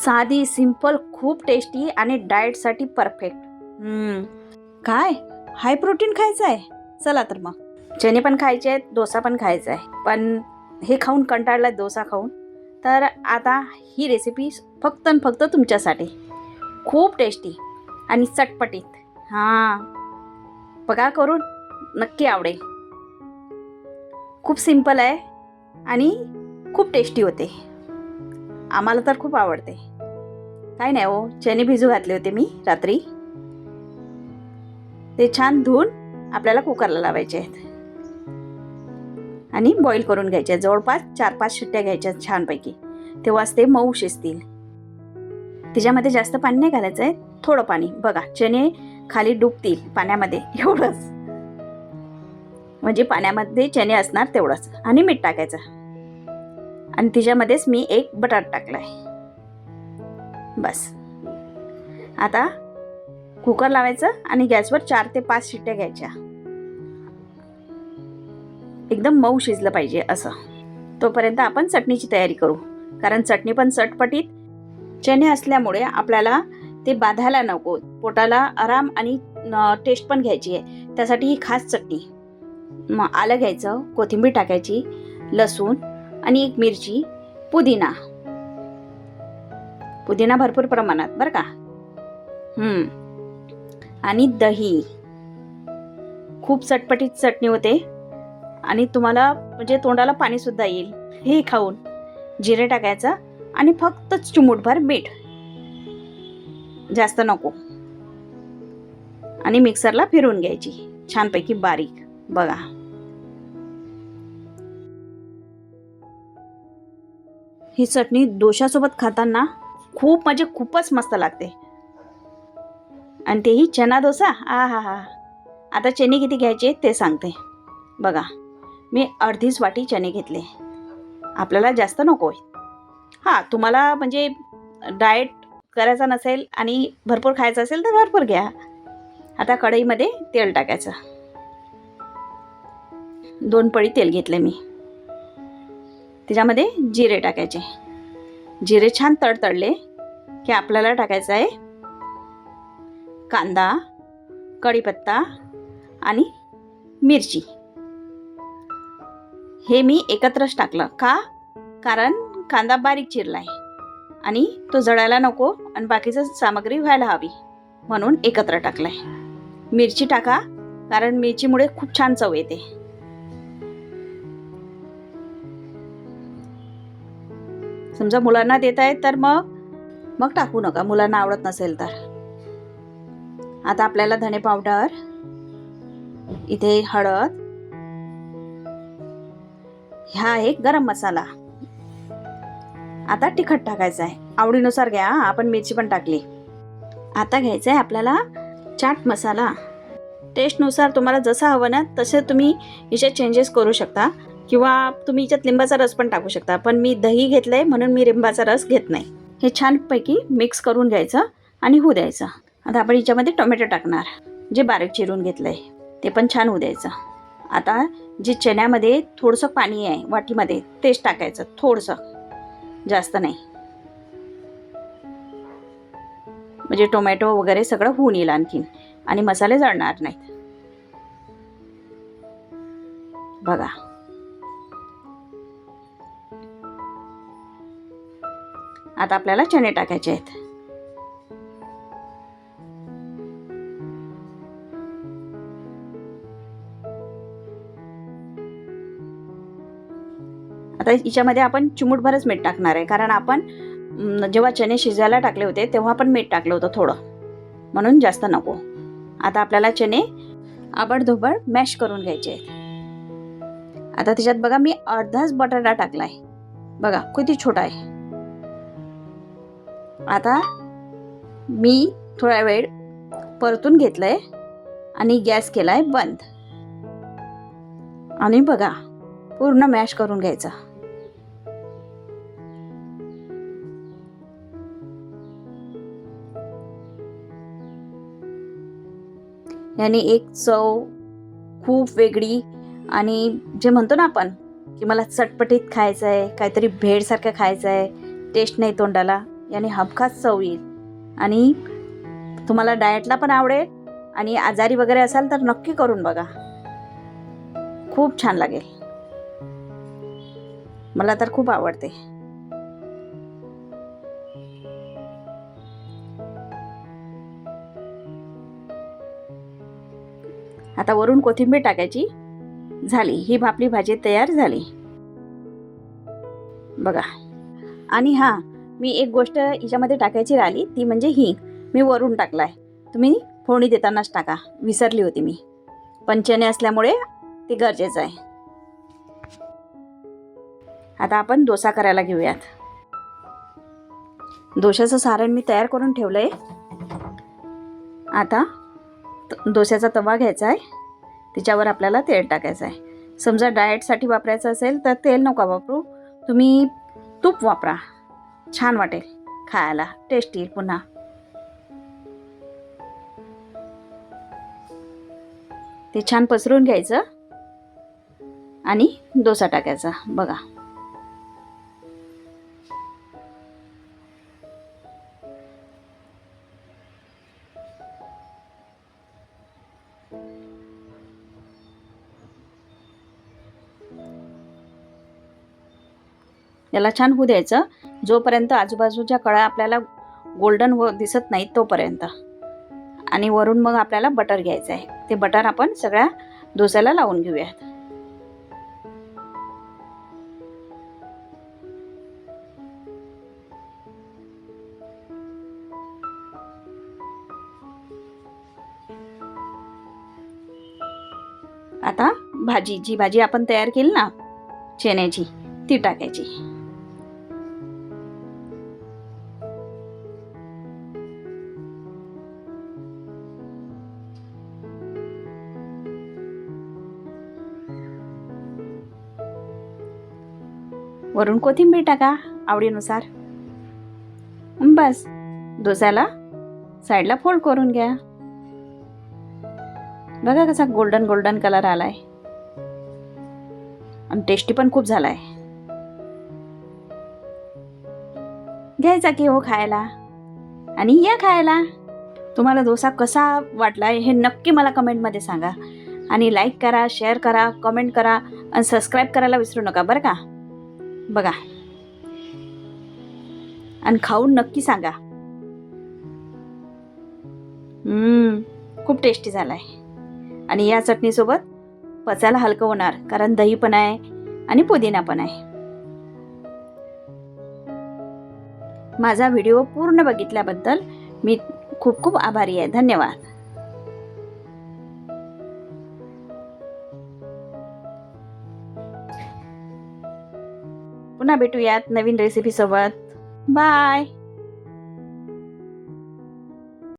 साधी, सिंपल, खूप टेस्टी आणि डाएटसाठी परफेक्ट. काय हाय प्रोटीन खायचं आहे? चला तर मग. चणे पण खायचे आहेत, डोसा पण खायचा आहे. पण हे खाऊन कंटाळला डोसा खाऊन. तर आता ही रेसिपी फक्त आणि फक्त तुमच्यासाठी. खूप टेस्टी आणि चटपटीत. हां, बघा करून, नक्की आवडेल. खूप सिंपल आहे आणि खूप टेस्टी होते. आम्हाला तर खूप आवडते. काय नाही हो, चणे भिजू घातले होते मी रात्री. ते छान धुवून आपल्याला कुकरला लावायचे आहेत आणि बॉईल करून घ्यायचे. जवळपास 4-5 शिट्ट्या घ्यायच्या छानपैकी, तेव्हाच ते मऊ शिजतील. त्याच्यामध्ये जास्त पाणी नाही घालायचं आहे, थोडं पाणी. बघा, चणे खाली डुबतील पाण्यामध्ये, एवढंच. म्हणजे पाण्यामध्ये चणे असणार तेवढंच. आणि मीठ टाकायचं. आणि त्याच्यामध्येच मी एक बटाटा टाकलाय. बस. आता कुकर लावायचं आणि गॅसवर 4 ते 5 शिट्ट्या घ्यायच्या. एकदम मऊ शिजलं पाहिजे असं. तोपर्यंत आपण चटणीची तयारी करू. कारण चटणी पण चटपटीत. चणे असल्यामुळे आपल्याला ते बाधायला नको. पोटाला आराम आणि टेस्ट पण घ्यायची आहे. त्यासाठी ही खास चटणी. मग आलं घ्यायचं, कोथिंबीर टाकायची, लसूण आणि एक मिरची, पुदिना. पुदिना भरपूर प्रमाणात बरं का. आणि दही. खूप चटपटीत चटणी होते आणि तुम्हाला म्हणजे तोंडाला पाणी सुद्धा येईल हे खाऊन. जिरे टाकायचं आणि फक्त चिमूटभर मीठ, जास्त नको. आणि मिक्सरला फिरवून घ्यायची छानपैकी बारीक. बघा, ही चटणी डोशासोबत खाताना खूप म्हणजे खूपच मस्त लागते. आणि तेही चना डोसा. हा. आता चणे किती घ्यायचे ते सांगते. बघा, मी अर्धीच वाटी चणे घेतले. आपल्याला जास्त नको आहे. हां, तुम्हाला म्हणजे डाएट करायचा नसेल आणि भरपूर खायचं असेल तर भरपूर घ्या. आता कढईमध्ये तेल टाकायचं. 2 पळी तेल घेतले मी. त्याच्यामध्ये जिरे टाकायचे. जिरे छान तडतडले की आपल्याला टाकायचं आहे कांदा, कढीपत्ता आणि मिरची. हे मी एकत्रच टाकलं. का? कारण कांदा बारीक चिरलाय आणि तो जळायला नको आणि बाकीचं सामग्री व्हायला हवी, म्हणून एकत्र टाकलाय. मिरची टाका, कारण मिरचीमुळे खूप छान चव येते. समजा मुलांना देत आहे तर मग टाकू नका, मुलांना आवडत नसेल तर. आता आपल्याला धने पावडर, इथे हळद, हा आहे गरम मसाला. आता तिखट टाकायचं आहे, आवडीनुसार घ्या. आपण मिरची पण टाकली. आता घ्यायचं आहे आपल्याला चाट मसाला. टेस्टनुसार तुम्हाला जसं हवं ना तसं तुम्ही याच्यात चेंजेस करू शकता, किंवा तुम्ही याच्यात लिंबाचा रस पण टाकू शकता. पण मी दही घेतलंय म्हणून मी लिंबाचा रस घेत नाही. हे छानपैकी मिक्स करून घ्यायचं आणि होऊ द्यायचं. आता आपण याच्यामध्ये टोमॅटो टाकणार, जे बारीक चिरून घेतलंय. ते पण छान होऊ द्यायचं. आता जे चण्यामध्ये थोडंसं पाणी आहे वाटीमध्ये, तेच टाकायचं थोडंसं, जास्त नाही. म्हणजे टोमॅटो वगैरे सगळं होऊन येईल आणखीन, आणि मसाले जळणार नाहीत. बघा, आता आपल्याला चणे टाकायचे आहेत. आता याच्यामध्ये आपण चिमूटभरच मीठ टाकणार आहे, कारण आपण जेव्हा चणे शिजायला टाकले होते तेव्हा पण मीठ टाकलं होतं थोडं, म्हणून जास्त नको. आता आपल्याला चणे आबडधोबड मॅश करून घ्यायचे आहेत. आता त्याच्यात बघा, मी अर्धाच बटाटा टाकलाय. बघा किती छोटा आहे. आता मी थोडा वेळ परतून घेतलंय आणि गॅस केलाय बंद. आणि बघा, पूर्ण मॅश करून घ्यायचा. याने एक चव खूप वेगळी, आणि जे म्हणतो ना आपण की मला चटपटीत खायचं आहे, काहीतरी भेळसारखं खायचं आहे, टेस्ट नाही तोंडाला, याने हमखास चव येईल आणि तुम्हाला डाएटला पण आवडेल आणि आजारी वगैरे असाल तर नक्की करून बघा, खूप छान लागेल. मला तर खूप आवडते. आता वरून कोथिंबीर टाकायची. झाली, ही आपली भाजी तयार झाली बघा. आणि हां, मी एक गोष्ट हिच्यामध्ये टाकायची राहिली, ती म्हणजे हिंग. मी वरून टाकलाय, तुम्ही फोडणी देतानाच टाका, विसरली होती मी. पंचने असल्यामुळे ते गरजेचं आहे. आता आपण डोसा करायला घेऊयात. डोशाचं सारण मी तयार करून ठेवलंय. आता डोश्याचा तवा घ्यायचा आहे, त्याच्यावर आपल्याला तेल टाकायचं आहे. समजा डाएटसाठी वापरायचं असेल तर तेल नका वापरू, तुम्ही तूप वापरा, छान वाटेल खायला, टेस्ट येईल पुन्हा. ते छान पसरून घ्यायचं आणि डोसा टाकायचा बघा. याला छान होऊ द्यायचं, जोपर्यंत आजूबाजूच्या कळ्या आपल्याला गोल्डन दिसत नाहीत तोपर्यंत. आणि वरून मग आपल्याला बटर घ्यायचं आहे. ते बटर आपण सगळ्या डोस्याला लावून घेऊयात. आता जी भाजी आपण तयार केली ना चण्याची, ती टाकायची. वरून कोथिंबीर टाका आवडीनुसार. बस, डोस्याला साईडला फोल्ड करून घ्या. बघा कसा गोल्डन गोल्डन कलर आलाय आणि टेस्टी पण खूप झालाय. घ्यायचा की हो खायला आणि या खायला. तुम्हाला डोसा कसा वाटलाय हे नक्की मला कमेंटमध्ये सांगा. आणि लाईक करा, शेअर करा, कमेंट करा आणि सबस्क्राईब करायला विसरू नका बरं का. बघा आणि खाऊन नक्की सांगा. खूप टेस्टी झालाय आणि या चटणीसोबत पचायला हलकं होणार, कारण दही पण आहे आणि पुदिना पण आहे. माझा व्हिडिओ पूर्ण बघितल्याबद्दल मी खूप खूप आभारी आहे. धन्यवाद. पुन्हा भेटूयात नवीन रेसिपी सोबत. बाय.